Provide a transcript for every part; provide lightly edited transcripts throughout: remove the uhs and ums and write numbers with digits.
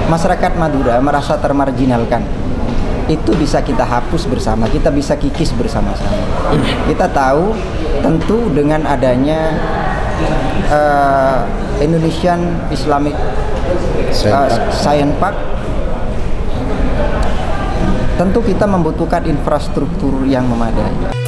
masyarakat Madura merasa termarginalkan, itu bisa kita hapus bersama, kita bisa kikis bersama-sama. Kita tahu tentu dengan adanya Indonesian Islamic Science Park, tentu kita membutuhkan infrastruktur yang memadai.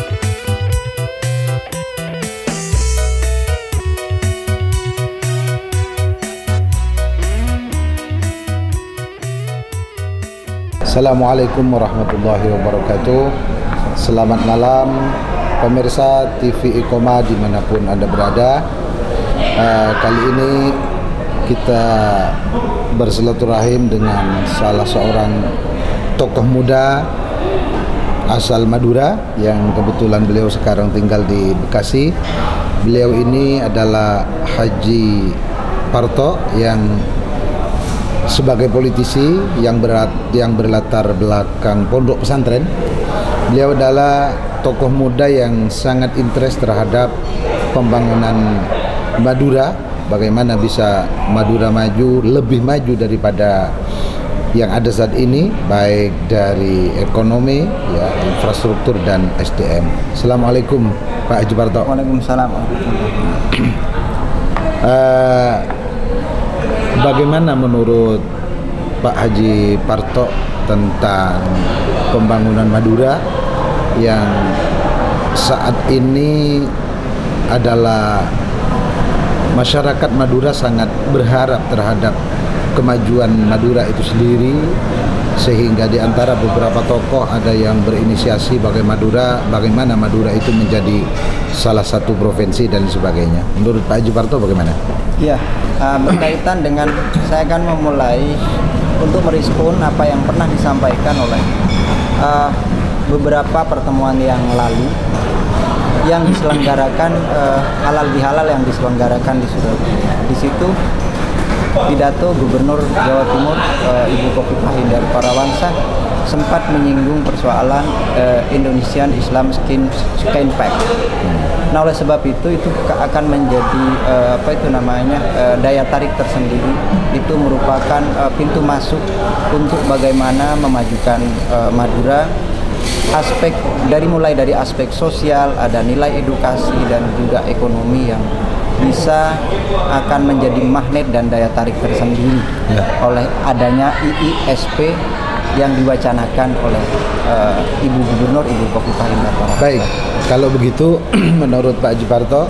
Assalamualaikum warahmatullahi wabarakatuh. Selamat malam pemirsa TV Iqomah dimanapun Anda berada. Kali ini kita bersilaturahim dengan salah seorang tokoh muda asal Madura yang kebetulan beliau sekarang tinggal di Bekasi. Beliau ini adalah Haji Parto yang sebagai politisi yang berlatar belakang pondok pesantren. Beliau adalah tokoh muda yang sangat interest terhadap pembangunan Madura, bagaimana bisa Madura maju, lebih maju daripada yang ada saat ini, baik dari ekonomi, ya, infrastruktur dan SDM. Assalamualaikum Pak Haji Parto. Waalaikumsalam. Bagaimana menurut Pak Haji Parto tentang pembangunan Madura yang saat ini adalah masyarakat Madura sangat berharap terhadap kemajuan Madura itu sendiri, sehingga di antara beberapa tokoh ada yang berinisiasi bagaimana Madura itu menjadi salah satu provinsi dan sebagainya. Menurut Pak Haji Parto bagaimana? Ya, berkaitan dengan saya akan memulai untuk merespon apa yang pernah disampaikan oleh beberapa pertemuan yang lalu yang diselenggarakan halal bihalal yang diselenggarakan di Surabaya. Di situ pidato Gubernur Jawa Timur Ibu Khofifah Indar Parawansa sempat menyinggung persoalan Indonesian Islam Science Park. Nah, oleh sebab itu akan menjadi daya tarik tersendiri. Itu merupakan pintu masuk untuk bagaimana memajukan Madura. Mulai dari aspek sosial, ada nilai edukasi dan juga ekonomi yang bisa akan menjadi magnet dan daya tarik tersendiri oleh adanya IISP yang diwacanakan oleh Ibu Gubernur Ibu Khofifah Indar Parawansa. Baik, kalau begitu menurut Pak Haji Parto,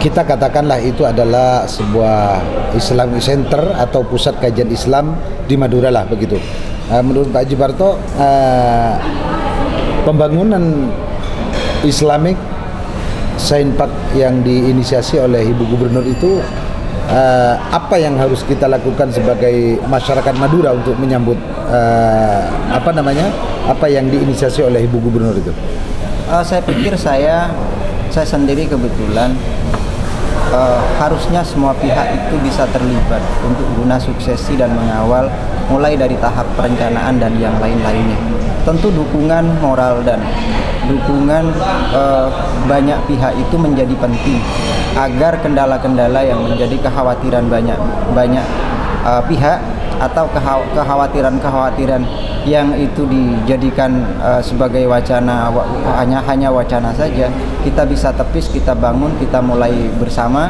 kita katakanlah itu adalah sebuah Islamic Center atau pusat kajian Islam di Madura lah begitu. Menurut Pak Haji Parto, pembangunan Islamic Science Park yang diinisiasi oleh Ibu Gubernur itu apa yang harus kita lakukan sebagai masyarakat Madura untuk menyambut apa yang diinisiasi oleh Ibu Gubernur itu? Saya pikir saya sendiri kebetulan harusnya semua pihak itu bisa terlibat untuk guna suksesi dan mengawal mulai dari tahap perencanaan dan yang lain-lainnya. Tentu dukungan moral dan dukungan banyak pihak itu menjadi penting agar kendala-kendala yang menjadi kekhawatiran banyak pihak atau kekhawatiran yang itu dijadikan sebagai wacana hanya wacana saja, kita bisa tepis, kita bangun, kita mulai bersama.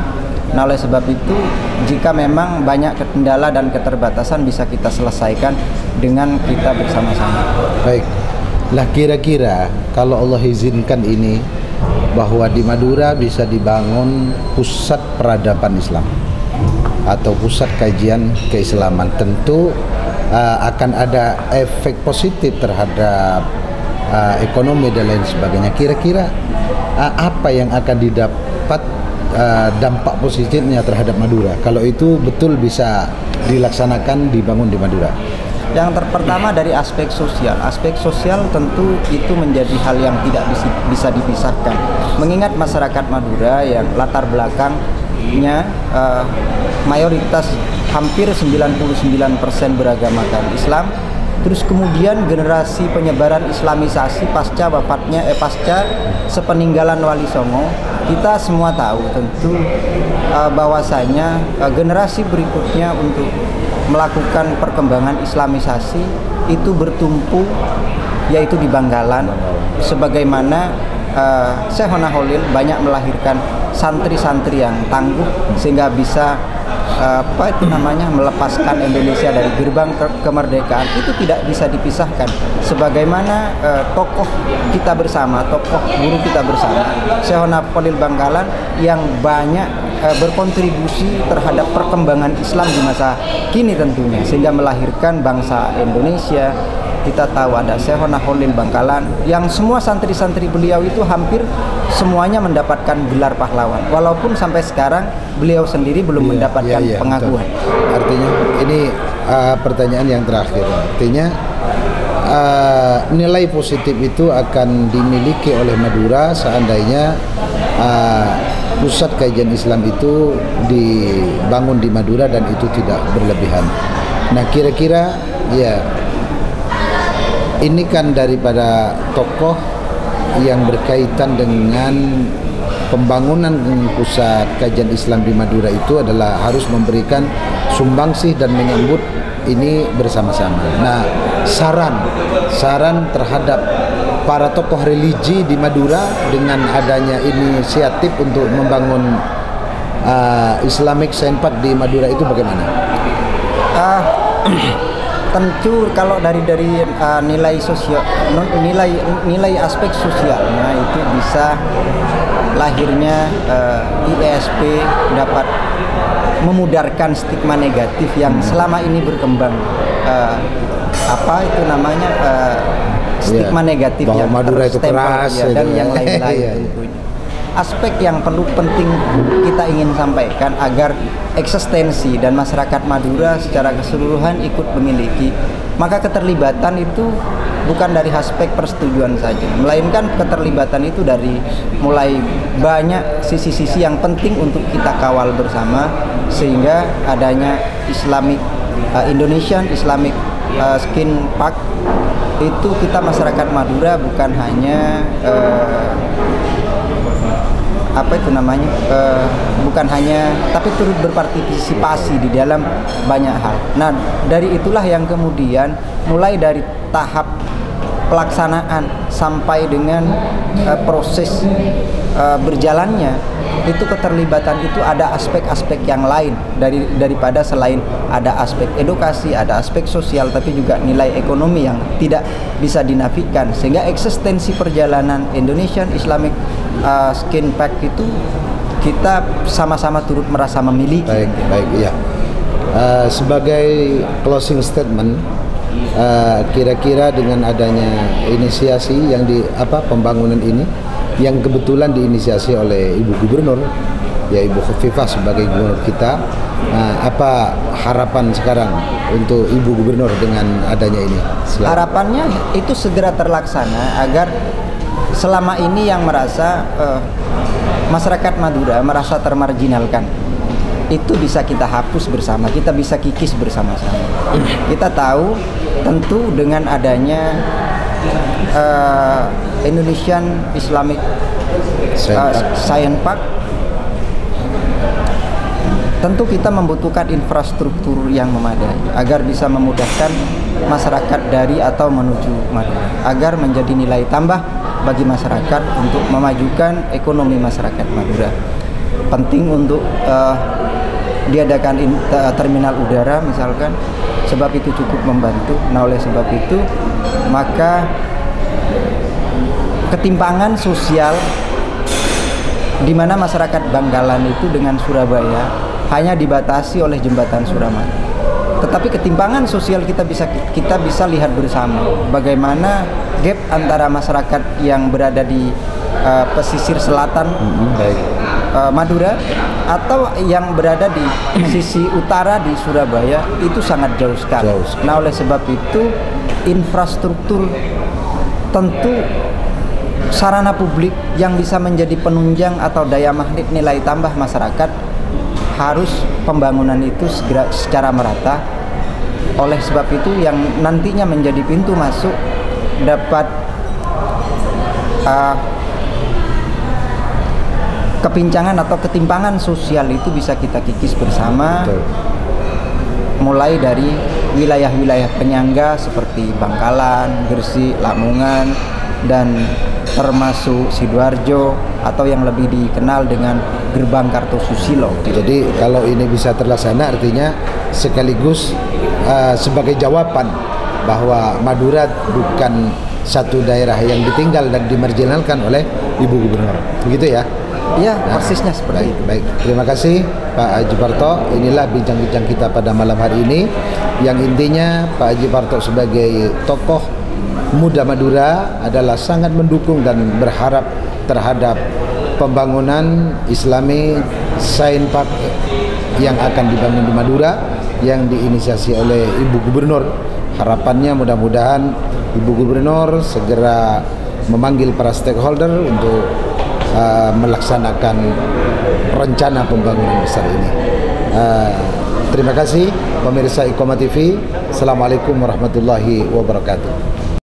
Nah, oleh sebab itu jika memang banyak kendala dan keterbatasan bisa kita selesaikan dengan kita bersama-sama. Baik. Lah kira-kira kalau Allah izinkan ini bahwa di Madura bisa dibangun pusat peradaban Islam atau pusat kajian keislaman, tentu akan ada efek positif terhadap ekonomi dan lain sebagainya. Kira-kira apa yang akan didapat dampak positifnya terhadap Madura kalau itu betul bisa dilaksanakan, dibangun di Madura? Yang pertama dari aspek sosial. Aspek sosial tentu itu menjadi hal yang tidak bisa dipisahkan. Mengingat masyarakat Madura yang latar belakangnya mayoritas hampir 99% beragamakan Islam, Terus kemudian generasi penyebaran Islamisasi pasca sepeninggalan Wali Songo, kita semua tahu tentu bahwasanya generasi berikutnya untuk melakukan perkembangan Islamisasi itu bertumpu yaitu di Bangkalan, sebagaimana Syekhona Khalil banyak melahirkan santri-santri yang tangguh sehingga bisa melepaskan Indonesia dari gerbang kemerdekaan. Itu tidak bisa dipisahkan. Sebagaimana tokoh kita bersama, tokoh guru kita bersama, Syekhona Khalil Bangkalan yang banyak berkontribusi terhadap perkembangan Islam di masa kini tentunya, sehingga melahirkan bangsa Indonesia. Kita tahu ada Syekhona Khalil Bangkalan yang semua santri-santri beliau itu hampir semuanya mendapatkan gelar pahlawan, walaupun sampai sekarang beliau sendiri belum mendapatkan pengakuan. Betul. Artinya ini pertanyaan yang terakhir. Artinya nilai positif itu akan dimiliki oleh Madura seandainya pusat kajian Islam itu dibangun di Madura dan itu tidak berlebihan. Nah, kira-kira ya ini kan daripada tokoh yang berkaitan dengan pembangunan pusat kajian Islam di Madura itu adalah harus memberikan sumbangsih dan menyambut ini bersama-sama. Nah, saran terhadap para tokoh religi di Madura dengan adanya inisiatif untuk membangun Islamic Science Park di Madura itu bagaimana? Tentu kalau dari nilai sosial, nilai aspek sosialnya itu bisa lahirnya IESP dapat memudarkan stigma negatif yang selama ini berkembang, stigma negatif yang Madura itu keras dan yang lain-lain. Tentunya aspek yang penting kita ingin sampaikan agar eksistensi dan masyarakat Madura secara keseluruhan ikut memiliki, maka keterlibatan itu bukan dari aspek persetujuan saja, melainkan keterlibatan itu dari mulai banyak sisi-sisi yang penting untuk kita kawal bersama, sehingga adanya Indonesian Islamic Skin Park itu kita masyarakat Madura bukan hanya tapi turut berpartisipasi di dalam banyak hal. Nah, dari itulah yang kemudian mulai dari tahap pelaksanaan sampai dengan proses berjalannya itu keterlibatan itu ada aspek-aspek yang lain daripada selain ada aspek edukasi, ada aspek sosial, tapi juga nilai ekonomi yang tidak bisa dinafikan, sehingga eksistensi perjalanan Indonesian Islamic Skin Park itu kita sama-sama turut merasa memiliki. Baik, iya. Sebagai closing statement, kira-kira dengan adanya inisiasi yang pembangunan ini yang kebetulan diinisiasi oleh Ibu Gubernur, ya Ibu Khofifah sebagai gubernur kita, apa harapan sekarang untuk Ibu Gubernur dengan adanya ini? Harapannya itu segera terlaksana agar selama ini yang merasa masyarakat Madura merasa termarginalkan itu bisa kita hapus bersama, kita bisa kikis bersama-sama. Kita tahu tentu dengan adanya Indonesian Islamic Science Park, tentu kita membutuhkan infrastruktur yang memadai agar bisa memudahkan masyarakat dari atau menuju Madura, agar menjadi nilai tambah bagi masyarakat untuk memajukan ekonomi masyarakat Madura. Penting untuk diadakan terminal udara misalkan, sebab itu cukup membantu. Nah, oleh sebab itu maka ketimpangan sosial di mana masyarakat Bangkalan itu dengan Surabaya hanya dibatasi oleh jembatan Suramadu. Tetapi ketimpangan sosial kita bisa lihat bersama bagaimana gap antara masyarakat yang berada di pesisir selatan Madura atau yang berada di sisi utara di Surabaya itu sangat jauh sekali. Nah, oleh sebab itu infrastruktur, tentu sarana publik yang bisa menjadi penunjang atau daya magnet nilai tambah masyarakat, harus pembangunan itu segera secara merata Oleh sebab itu yang nantinya menjadi pintu masuk dapat kepincangan atau ketimpangan sosial itu bisa kita kikis bersama. Betul. Mulai dari wilayah-wilayah penyangga seperti Bangkalan, Gresik, Lamongan, dan termasuk Sidoarjo atau yang lebih dikenal dengan Gerbang Kartosusilo. Jadi kalau ini bisa terlaksana artinya sekaligus sebagai jawaban bahwa Madura bukan satu daerah yang ditinggal dan dimarginalkan oleh Ibu Gubernur. Begitu ya? Ya, persisnya seperti itu. Baik, terima kasih Pak Haji Parto. Inilah bincang-bincang kita pada malam hari ini, yang intinya Pak Haji Parto sebagai tokoh muda Madura adalah sangat mendukung dan berharap terhadap pembangunan Islamic Science Park yang akan dibangun di Madura, yang diinisiasi oleh Ibu Gubernur. Harapannya mudah-mudahan Ibu Gubernur segera memanggil para stakeholder untuk melaksanakan rencana pembangunan besar ini. Terima kasih pemirsa Iqomah TV. Assalamualaikum warahmatullahi wabarakatuh.